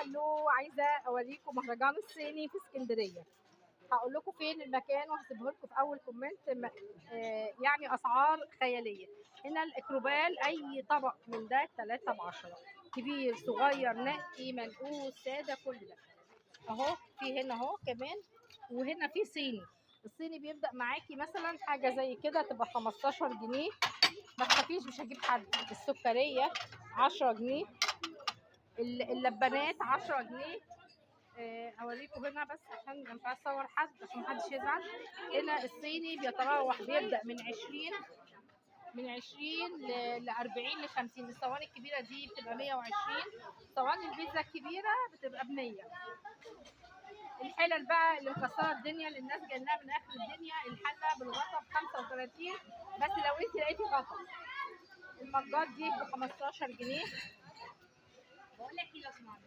هلو، عايزه اوريكم مهرجان الصيني في اسكندريه. هقول لكم فين المكان وهسيبه لكم في اول كومنت. يعني اسعار خياليه. هنا الاكروبال اي طبق من ده 3 ب 10، كبير صغير نقي منقوش ساده كل ده اهو. في هنا اهو كمان، وهنا في صيني. الصيني بيبدأ معاكي مثلا حاجة زي كده تبقى 15 جنيه. ما تخافيش مش هجيب حد. السكرية 10 جنيه، اللبانات 10 جنيه. اوريكم هنا بس عشان مش عايزه اصور حد عشان محدش يزعل. هنا الصيني بيتراوح بيبدأ من 20 ل 40 ل 50. الصواني الكبيرة دي بتبقى 120، صواني البيتزا الكبيرة بتبقى ب 100. الحلل بقى اللي مكسره الدنيا اللي الناس جايناها من اخر الدنيا، الحله بالغطا ب 35، بس لو انت لقيتي غطا. المجات دي ب 15 جنيه. بقول لك ايه لو سمحتي